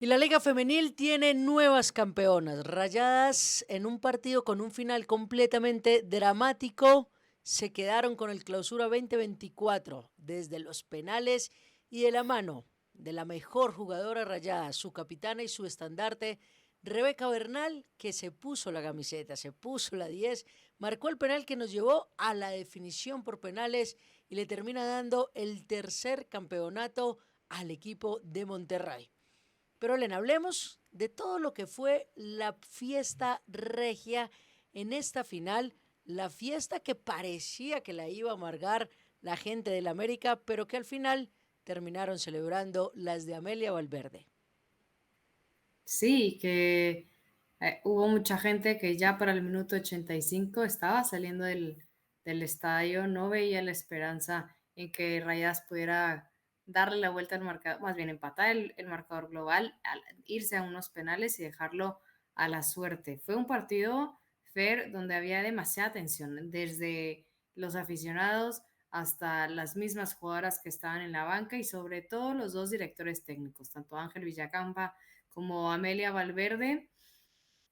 Y la Liga Femenil tiene nuevas campeonas. Rayadas en un partido con un final completamente dramático. Se quedaron con el Clausura 2024 desde los penales y de la mano de la mejor jugadora Rayada, su capitana y su estandarte, Rebeca Bernal, que se puso la camiseta, se puso la 10, marcó el penal que nos llevó a la definición por penales y le termina dando el tercer campeonato al equipo de Monterrey. Pero Elena, hablemos de todo lo que fue la fiesta regia en esta final, la fiesta que parecía que la iba a amargar la gente del América, pero que al final terminaron celebrando las de Amelia Valverde. Sí, que hubo mucha gente que ya para el minuto 85 estaba saliendo del estadio, no veía la esperanza en que Rayadas pudiera darle la vuelta al marcador, más bien empatar el marcador global, irse a unos penales y dejarlo a la suerte. Fue un partido, Fer, donde había demasiada tensión, desde los aficionados hasta las mismas jugadoras que estaban en la banca y sobre todo los dos directores técnicos, tanto Ángel Villacampa como Amelia Valverde.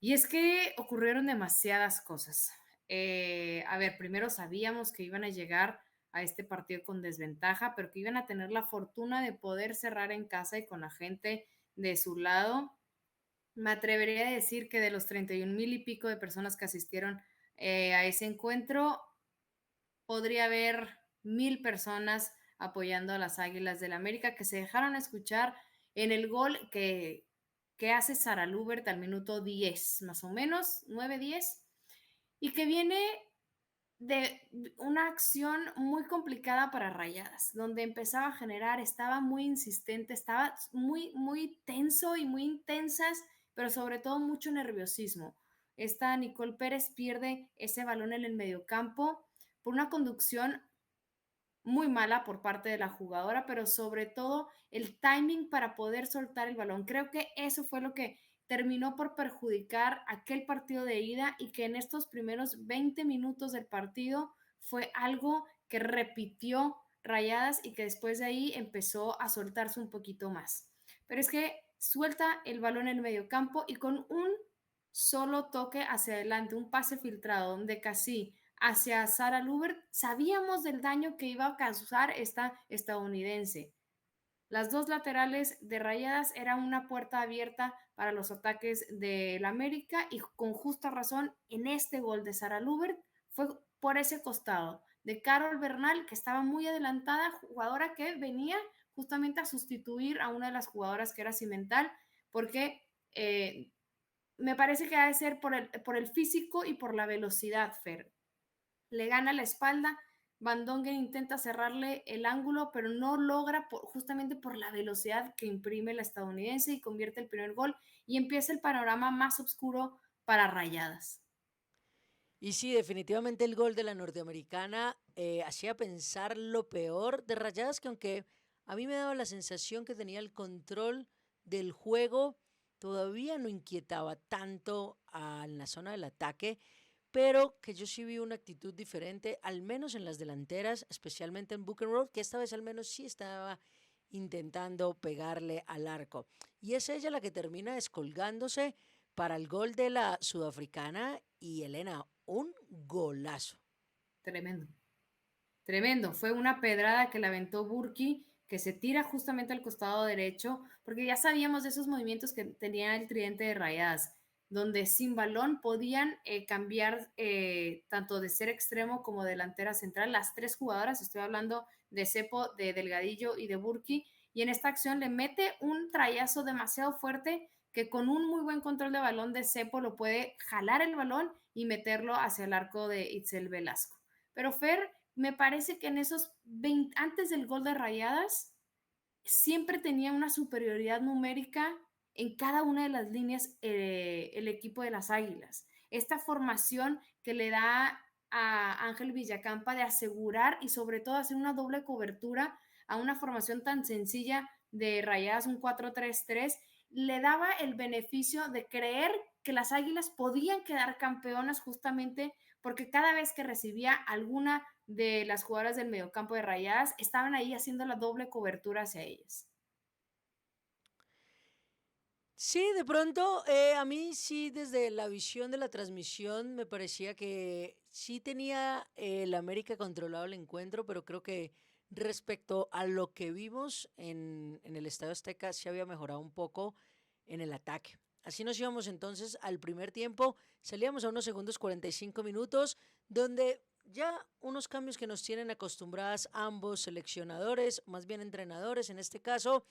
Y es que ocurrieron demasiadas cosas. A ver, primero sabíamos que iban a llegar a este partido con desventaja, pero que iban a tener la fortuna de poder cerrar en casa y con la gente de su lado. Me atrevería a decir que de los 31,000 y pico de personas que asistieron a ese encuentro, podría haber 1,000 personas apoyando a las Águilas del América que se dejaron escuchar en el gol que hace Sara Lubert al minuto 10, más o menos, 9-10, y que viene de una acción muy complicada para Rayadas, donde empezaba a generar, estaba muy insistente, estaba muy tenso y muy intensas, pero sobre todo mucho nerviosismo. Esta Nicole Pérez pierde ese balón en el mediocampo por una conducción muy mala por parte de la jugadora, pero sobre todo el timing para poder soltar el balón. Creo que eso fue lo que terminó por perjudicar aquel partido de ida y que en estos primeros 20 minutos del partido fue algo que repitió Rayadas y que después de ahí empezó a soltarse un poquito más. Pero es que suelta el balón en el mediocampo y con un solo toque hacia adelante, un pase filtrado donde casi hacia Sara Lubert, sabíamos del daño que iba a causar esta estadounidense. Las dos laterales de Rayadas eran una puerta abierta para los ataques del América y con justa razón en este gol de Sara Lubert fue por ese costado de Carol Bernal, que estaba muy adelantada, jugadora que venía justamente a sustituir a una de las jugadoras que era Cimental, porque me parece que ha de ser por el físico y por la velocidad, Fer. Le gana la espalda, Van Dongen intenta cerrarle el ángulo, pero no logra justamente por la velocidad que imprime la estadounidense y convierte el primer gol y empieza el panorama más oscuro para Rayadas. Y sí, definitivamente el gol de la norteamericana hacía pensar lo peor de Rayadas, que aunque a mí me daba la sensación que tenía el control del juego, todavía no inquietaba tanto en la zona del ataque, pero que yo sí vi una actitud diferente, al menos en las delanteras, especialmente en Booker Road, que esta vez al menos sí estaba intentando pegarle al arco. Y es ella la que termina descolgándose para el gol de la sudafricana y Elena, un golazo. Tremendo. Tremendo, fue una pedrada que le aventó Burki, que se tira justamente al costado derecho, porque ya sabíamos de esos movimientos que tenía el tridente de Rayadas, donde sin balón podían cambiar tanto de ser extremo como delantera central, las tres jugadoras, estoy hablando de Cepo, de Delgadillo y de Burki, y en esta acción le mete un trayazo demasiado fuerte que con un muy buen control de balón de Cepo lo puede jalar el balón y meterlo hacia el arco de Itzel Velasco. Pero Fer, me parece que en esos 20, antes del gol de Rayadas, siempre tenía una superioridad numérica en cada una de las líneas el equipo de las Águilas. Esta formación que le da a Ángel Villacampa de asegurar y sobre todo hacer una doble cobertura a una formación tan sencilla de Rayadas, un 4-3-3, le daba el beneficio de creer que las Águilas podían quedar campeonas justamente porque cada vez que recibía alguna de las jugadoras del mediocampo de Rayadas estaban ahí haciendo la doble cobertura hacia ellas. Sí, de pronto, a mí sí, desde la visión de la transmisión, me parecía que sí tenía el América controlado el encuentro, pero creo que respecto a lo que vimos en el Estadio Azteca, sí había mejorado un poco en el ataque. Así nos íbamos entonces al primer tiempo, salíamos a unos segundos 45 minutos, donde ya unos cambios que nos tienen acostumbradas ambos seleccionadores, más bien entrenadores en este caso.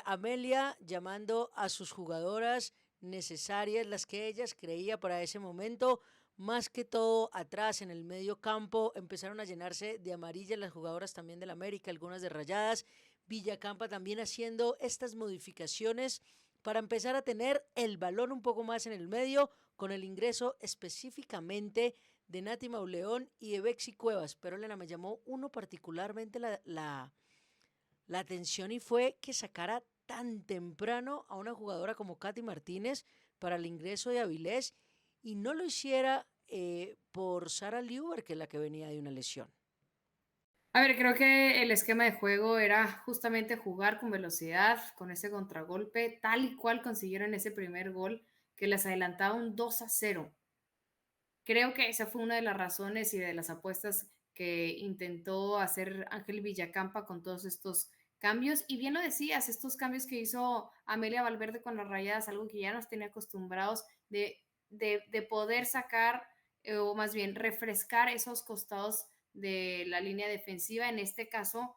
Amelia llamando a sus jugadoras necesarias, las que ellas creía para ese momento, más que todo atrás en el medio campo, empezaron a llenarse de amarillas las jugadoras también del América, algunas de Rayadas, Villacampa también haciendo estas modificaciones para empezar a tener el balón un poco más en el medio, con el ingreso específicamente de Nati Mauleón y de Bexy Cuevas. Pero Elena, me llamó uno particularmente la atención y fue que sacara tan temprano a una jugadora como Katy Martínez para el ingreso de Avilés y no lo hiciera por Sara Liuber, que es la que venía de una lesión. A ver, creo que el esquema de juego era justamente jugar con velocidad, con ese contragolpe, tal y cual consiguieron ese primer gol que les adelantaba un 2-0. Creo que esa fue una de las razones y de las apuestas que intentó hacer Ángel Villacampa con todos estos cambios. Y bien lo decías, estos cambios que hizo Amelia Valverde con las Rayadas, algo que ya nos tenía acostumbrados de poder sacar o más bien refrescar esos costados de la línea defensiva. En este caso,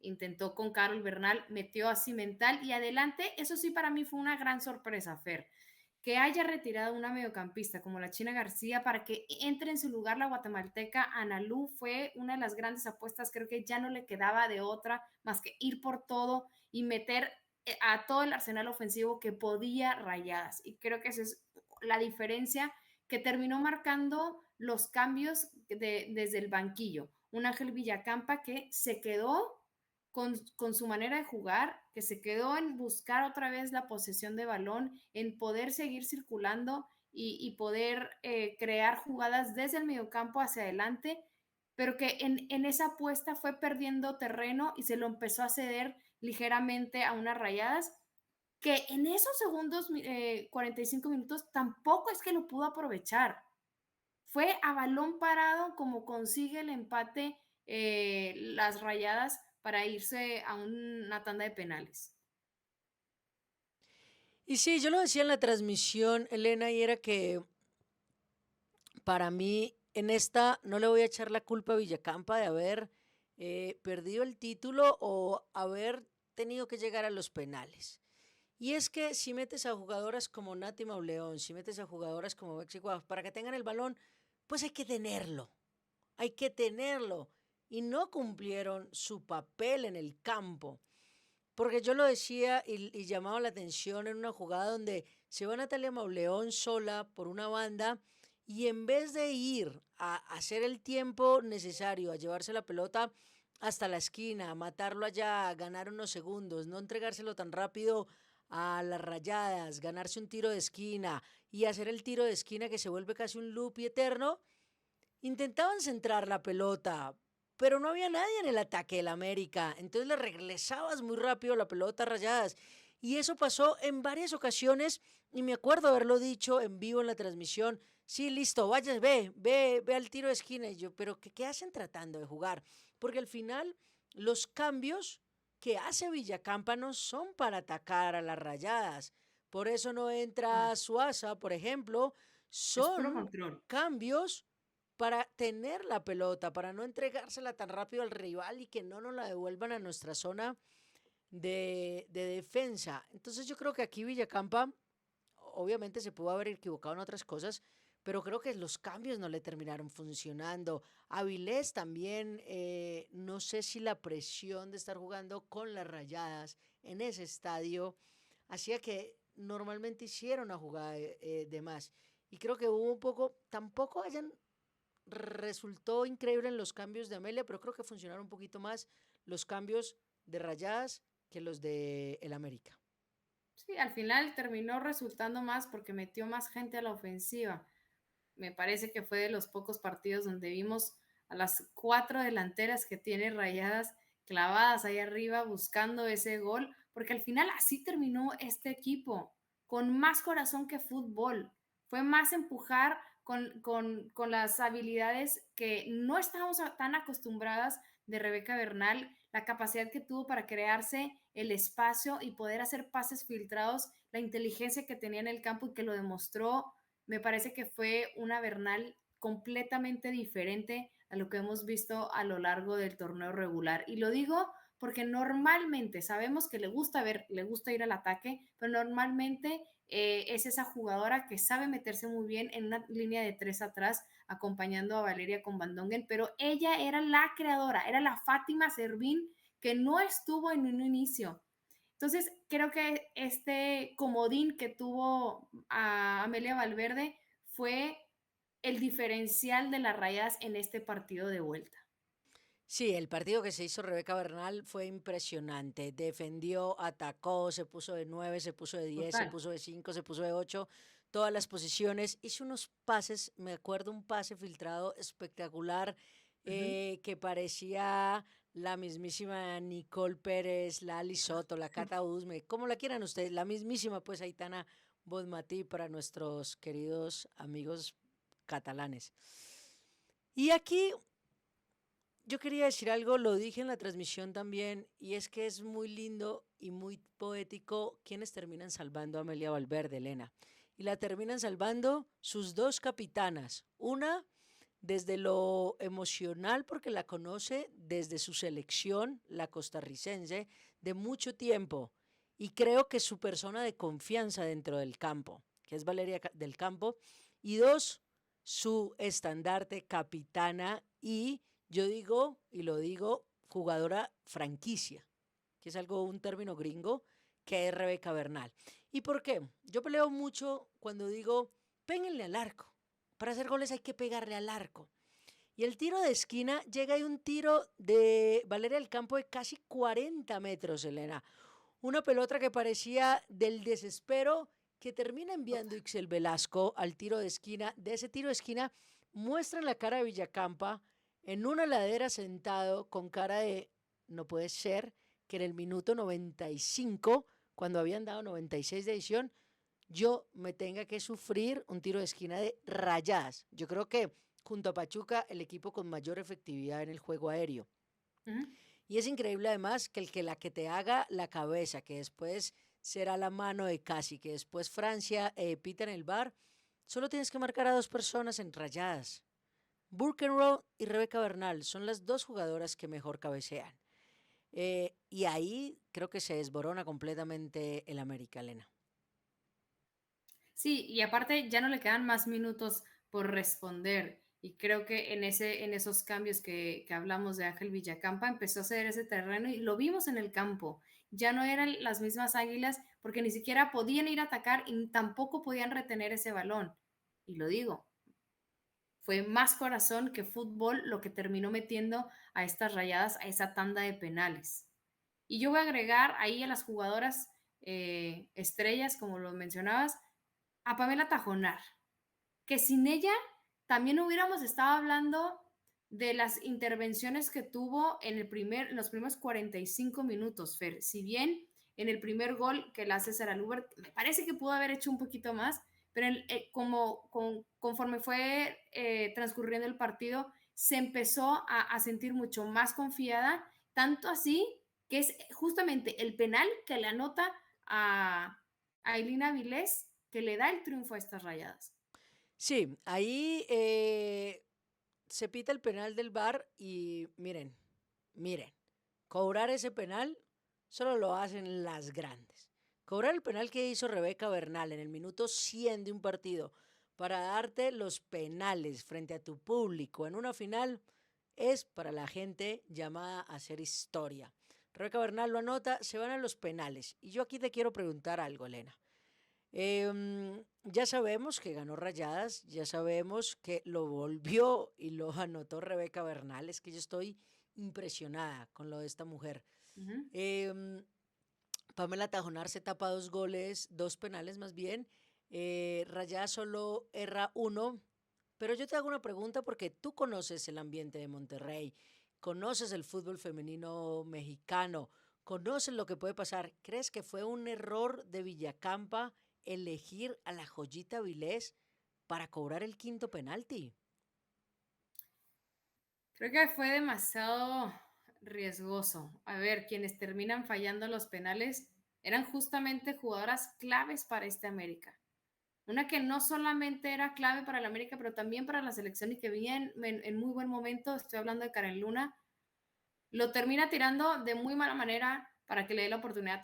intentó con Carol Bernal, metió a Cimental y adelante. Eso sí, para mí fue una gran sorpresa, Fer, que haya retirado una mediocampista como la China García para que entre en su lugar la guatemalteca Analú fue una de las grandes apuestas. Creo que ya no le quedaba de otra más que ir por todo y meter a todo el arsenal ofensivo que podía Rayadas. Y creo que esa es la diferencia que terminó marcando los cambios desde el banquillo. Un Ángel Villacampa que se quedó con su manera de jugar, que se quedó en buscar otra vez la posesión de balón, en poder seguir circulando y poder crear jugadas desde el mediocampo hacia adelante, pero que en esa apuesta fue perdiendo terreno y se lo empezó a ceder ligeramente a unas Rayadas que en esos segundos 45 minutos tampoco es que lo pudo aprovechar. Fue a balón parado como consigue el empate las Rayadas para irse a una tanda de penales. Y sí, yo lo decía en la transmisión, Elena, y era que para mí en esta no le voy a echar la culpa a Villacampa de haber perdido el título o haber tenido que llegar a los penales. Y es que si metes a jugadoras como Nati Mauleón, si metes a jugadoras como Bexy Cuevas, para que tengan el balón, pues hay que tenerlo. Hay que tenerlo. Y no cumplieron su papel en el campo. Porque yo lo decía y llamaba la atención en una jugada donde se va Natalia Mauleón sola por una banda y en vez de ir a hacer el tiempo necesario, a llevarse la pelota hasta la esquina, a matarlo allá, a ganar unos segundos, no entregárselo tan rápido a las Rayadas, ganarse un tiro de esquina y hacer el tiro de esquina que se vuelve casi un loop eterno, intentaban centrar la pelota, pero no había nadie en el ataque del América. Entonces le regresabas muy rápido la pelota a Rayadas. Y eso pasó en varias ocasiones y me acuerdo haberlo dicho en vivo en la transmisión. Sí, listo, vayas, ve al tiro de esquina. Y yo, pero ¿qué hacen tratando de jugar? Porque al final los cambios que hace Villacampa no son para atacar a las Rayadas. Por eso no No, entra Suaza, por ejemplo. es puro Son control. cambios para tener la pelota, para no entregársela tan rápido al rival y que no nos la devuelvan a nuestra zona de defensa. Entonces yo creo que aquí Villacampa, obviamente se pudo haber equivocado en otras cosas, pero creo que los cambios no le terminaron funcionando. Avilés también, no sé si la presión de estar jugando con las Rayadas en ese estadio hacía que normalmente hiciera una jugada de más. Y creo que hubo un poco, tampoco hayan resultó increíble en los cambios de Amelia, pero creo que funcionaron un poquito más los cambios de Rayadas que los de el América. Sí, al final terminó resultando más porque metió más gente a la ofensiva. Me parece que fue de los pocos partidos donde vimos a las 4 delanteras que tiene Rayadas clavadas ahí arriba buscando ese gol, porque al final así terminó este equipo, con más corazón que fútbol. Fue más empujar con las habilidades que no estábamos tan acostumbradas de Rebeca Bernal, la capacidad que tuvo para crearse el espacio y poder hacer pases filtrados, la inteligencia que tenía en el campo y que lo demostró. Me parece que fue una Bernal completamente diferente a lo que hemos visto a lo largo del torneo regular. Y lo digo porque normalmente sabemos que le gusta ir al ataque, pero normalmente es esa jugadora que sabe meterse muy bien en una línea de 3 atrás, acompañando a Valeria con Van Dongen, pero ella era la creadora, era la Fátima Servín que no estuvo en un inicio. Entonces, creo que este comodín que tuvo a Amelia Valverde fue el diferencial de las Rayadas en este partido de vuelta. Sí, el partido que se hizo Rebeca Bernal fue impresionante. Defendió, atacó, se puso de 9, se puso de 10, se Total. puso de 5, se puso de 8, todas las posiciones. Hizo unos pases, me acuerdo un pase filtrado espectacular Ujú. que parecía la mismísima Nicole Pérez, la Ali Soto, la Cata Usme, como la quieran ustedes, la mismísima pues Aitana Bonmatí para nuestros queridos amigos catalanes. Y aquí yo quería decir algo, lo dije en la transmisión también, y es que es muy lindo y muy poético quienes terminan salvando a Amelia Valverde, Elena. Y la terminan salvando sus dos capitanas. Una desde lo emocional, porque la conoce desde su selección, la costarricense, de mucho tiempo. Y creo que es su persona de confianza dentro del campo, que es Valeria del Campo. Y dos, su estandarte, capitana y yo digo, y lo digo, jugadora franquicia, que es algo, un término gringo, que es Rebeca Bernal. ¿Y por qué? Yo peleo mucho cuando digo, péguenle al arco. Para hacer goles hay que pegarle al arco. Y el tiro de esquina llega y un tiro de Valeria del Campo de casi 40 metros, Elena. Una pelota que parecía del desespero que termina enviando Ixel Velasco al tiro de esquina. De ese tiro de esquina muestran la cara de Villacampa en una ladera sentado con cara de no puede ser que en el minuto 95, cuando habían dado 96 de edición, yo me tenga que sufrir un tiro de esquina de Rayadas. Yo creo que junto a Pachuca el equipo con mayor efectividad en el juego aéreo. Ujú. Y es increíble además que la que te haga la cabeza, que después será la mano de Casi, que después Francia pita en el bar, solo tienes que marcar a dos personas en Rayadas. Burkenrow y Rebeca Bernal son las dos jugadoras que mejor cabecean. Y ahí creo que se desborona completamente el América, Elena. Sí, y aparte ya no le quedan más minutos por responder. Y creo que en esos cambios que hablamos de Ángel Villacampa empezó a hacer ese terreno y lo vimos en el campo. Ya no eran las mismas águilas porque ni siquiera podían ir a atacar y tampoco podían retener ese balón. Y lo digo, fue más corazón que fútbol lo que terminó metiendo a estas Rayadas a esa tanda de penales. Y yo voy a agregar ahí a las jugadoras estrellas, como lo mencionabas, a Pamela Tajonar, que sin ella también hubiéramos estado hablando de las intervenciones que tuvo en los primeros 45 minutos, Fer. Si bien en el primer gol que la hace Sara Lubert, me parece que pudo haber hecho un poquito más, pero conforme fue transcurriendo el partido, se empezó a sentir mucho más confiada, tanto así que es justamente el penal que le anota a Elina Vilés que le da el triunfo a estas Rayadas. Sí, ahí se pita el penal del VAR y miren, miren, cobrar ese penal solo lo hacen las grandes. Cobrar el penal que hizo Rebeca Bernal en el minuto 100 de un partido para darte los penales frente a tu público en una final es para la gente llamada a hacer historia. Rebeca Bernal lo anota, se van a los penales. Y yo aquí te quiero preguntar algo, Elena. Ya sabemos que ganó Rayadas, ya sabemos que lo volvió y lo anotó Rebeca Bernal. Es que yo estoy impresionada con lo de esta mujer. Uh -huh. Pamela Tajonar se tapa dos goles, dos penales más bien. Rayadas solo erra uno. Pero yo te hago una pregunta porque tú conoces el ambiente de Monterrey, conoces el fútbol femenino mexicano, conocen lo que puede pasar. ¿Crees que fue un error de Villacampa elegir a la Joyita Vilés para cobrar el quinto penalti? Creo que fue demasiado riesgoso. A ver, quienes terminan fallando los penales eran justamente jugadoras claves para este América. Una que no solamente era clave para el América, pero también para la selección y que venía en muy buen momento. Estoy hablando de Karen Luna. Lo termina tirando de muy mala manera para que le dé la oportunidad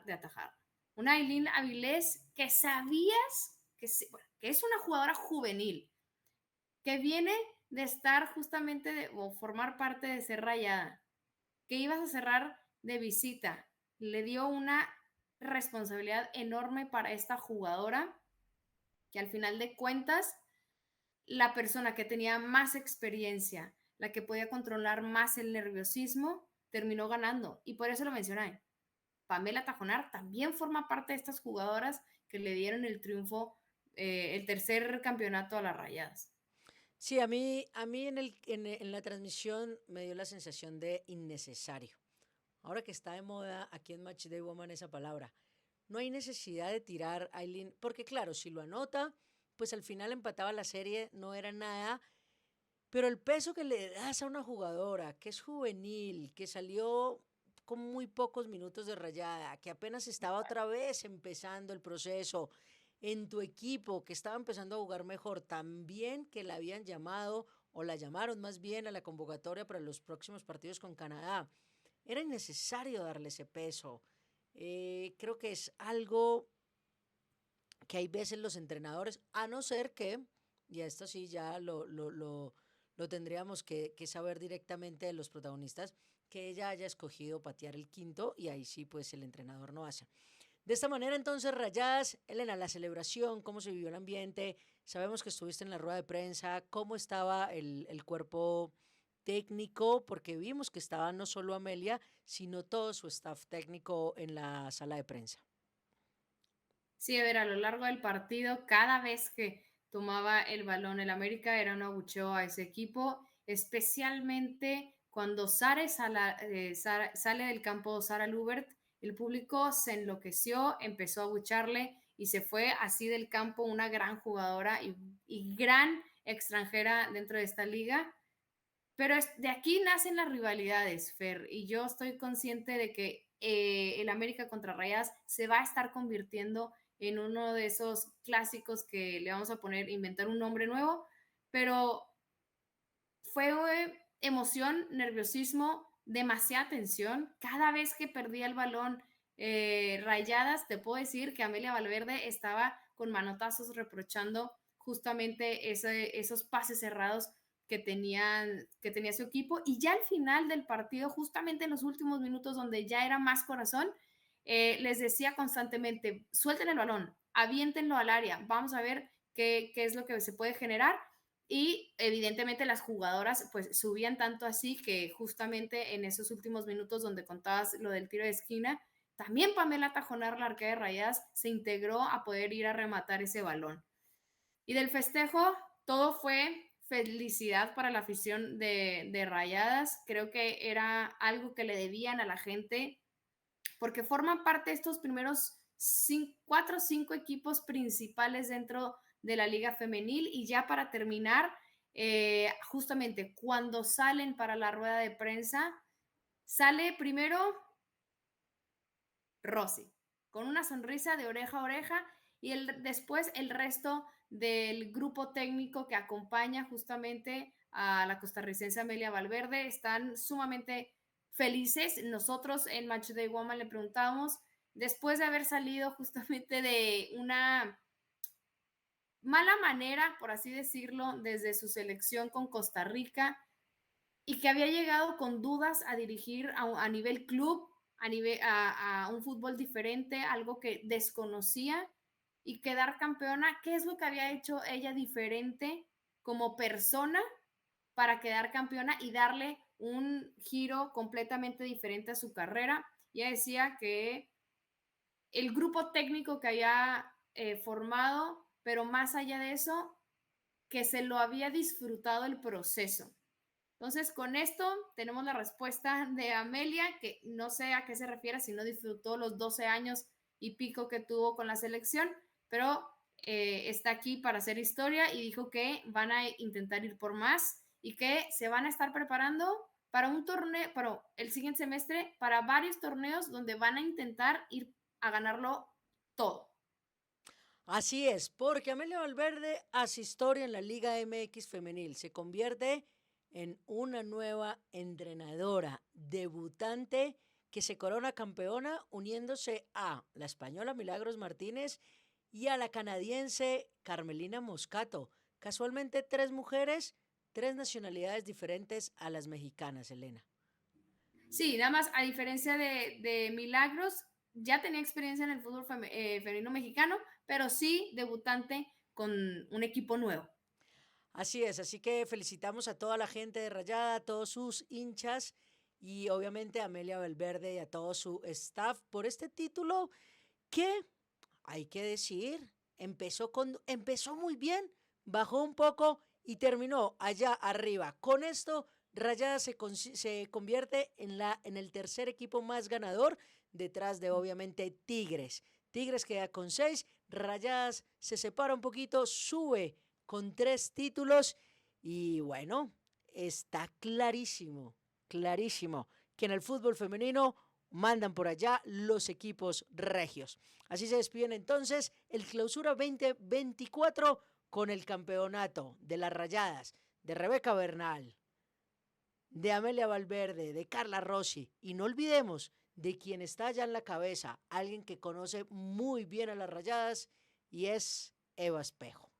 de atajar. Una Aileen Avilés que sabías bueno, que es una jugadora juvenil, que viene de estar justamente o formar parte de ser Rayada, que ibas a cerrar de visita. Le dio una responsabilidad enorme para esta jugadora, que al final de cuentas, la persona que tenía más experiencia, la que podía controlar más el nerviosismo, terminó ganando. Y por eso lo mencioné. Pamela Tajonar también forma parte de estas jugadoras que le dieron el triunfo, el tercer campeonato a las Rayadas. Sí, a mí en la transmisión me dio la sensación de innecesario. Ahora que está de moda aquí en Match Day Woman esa palabra, no hay necesidad de tirar a Aileen, porque claro, si lo anota, pues al final empataba la serie, no era nada, pero el peso que le das a una jugadora que es juvenil, que salió con muy pocos minutos de rayada, que apenas estaba otra vez empezando el proceso en tu equipo, que estaba empezando a jugar mejor, también que la habían llamado o la llamaron más bien a la convocatoria para los próximos partidos con Canadá. Era innecesario darle ese peso. Creo que es algo que hay veces los entrenadores, a no ser que, y esto sí ya lo tendríamos que saber directamente de los protagonistas, que ella haya escogido patear el quinto y ahí sí pues el entrenador no hace. De esta manera entonces, Rayadas, Elena, la celebración, cómo se vivió el ambiente, sabemos que estuviste en la rueda de prensa, cómo estaba el cuerpo técnico, porque vimos que estaba no solo Amelia, sino todo su staff técnico en la sala de prensa. Sí, a ver, a lo largo del partido, cada vez que tomaba el balón el América era un abucheo a ese equipo, especialmente cuando sale del campo Sara Lubert, el público se enloqueció, empezó a abucharle y se fue así del campo una gran jugadora y gran extranjera dentro de esta liga. Pero de aquí nacen las rivalidades, Fer, y yo estoy consciente de que el América contra Rayadas se va a estar convirtiendo en uno de esos clásicos que le vamos a poner, inventar un nombre nuevo, pero fue emoción, nerviosismo, demasiada tensión. Cada vez que perdía el balón Rayadas, te puedo decir que Amelia Valverde estaba con manotazos reprochando justamente esos pases cerrados que tenía su equipo. Y ya al final del partido, justamente en los últimos minutos donde ya era más corazón, les decía constantemente, suelten el balón, aviéntenlo al área, vamos a ver qué es lo que se puede generar. Y evidentemente las jugadoras pues subían tanto así que justamente en esos últimos minutos donde contabas lo del tiro de esquina, también Pamela Tajonar, la arquera de Rayadas, se integró a poder ir a rematar ese balón. Y del festejo, todo fue felicidad para la afición de Rayadas. Creo que era algo que le debían a la gente, porque forman parte de estos primeros 4 o 5 equipos principales dentro de la liga femenil. Y ya para terminar, justamente cuando salen para la rueda de prensa, sale primero Rosy, con una sonrisa de oreja a oreja, y después el resto del grupo técnico que acompaña justamente a la costarricense Amelia Valverde están sumamente felices. Nosotros en Match Day Woman le preguntamos, después de haber salido justamente de una mala manera, por así decirlo, desde su selección con Costa Rica, y que había llegado con dudas a dirigir a nivel club, a un fútbol diferente, algo que desconocía, y quedar campeona. ¿Qué es lo que había hecho ella diferente como persona para quedar campeona y darle un giro completamente diferente a su carrera? Ella decía que el grupo técnico que había formado, pero más allá de eso, que se lo había disfrutado el proceso. Entonces, con esto tenemos la respuesta de Amelia, que no sé a qué se refiere, si no disfrutó los 12 años y pico que tuvo con la selección, pero está aquí para hacer historia y dijo que van a intentar ir por más y que se van a estar preparando para un torneo, para el siguiente semestre, para varios torneos donde van a intentar ir a ganarlo todo. Así es, porque Amelia Valverde hace historia en la Liga MX femenil, se convierte en una nueva entrenadora, debutante que se corona campeona uniéndose a la española Milagros Martínez y a la canadiense Carmelina Moscato. Casualmente 3 mujeres, 3 nacionalidades diferentes a las mexicanas, Elena. Sí, nada más, a diferencia de Milagros, ya tenía experiencia en el fútbol femenino mexicano, pero sí debutante con un equipo nuevo. Así es, así que felicitamos a toda la gente de Rayada, a todos sus hinchas y obviamente a Amelia Valverde y a todo su staff por este título que, hay que decir, empezó muy bien, bajó un poco y terminó allá arriba. Con esto, Rayada se convierte en el tercer equipo más ganador, detrás de obviamente Tigres. Tigres queda con 6, Rayadas se separa un poquito, sube con 3 títulos y bueno, está clarísimo, clarísimo que en el fútbol femenino mandan por allá los equipos regios. Así se despiden entonces el Clausura 2024 con el campeonato de las Rayadas, de Rebeca Bernal, de Amelia Valverde, de Carla Rossi. Y no olvidemos de quien está allá en la cabeza, alguien que conoce muy bien a las Rayadas y es Eva Espejo.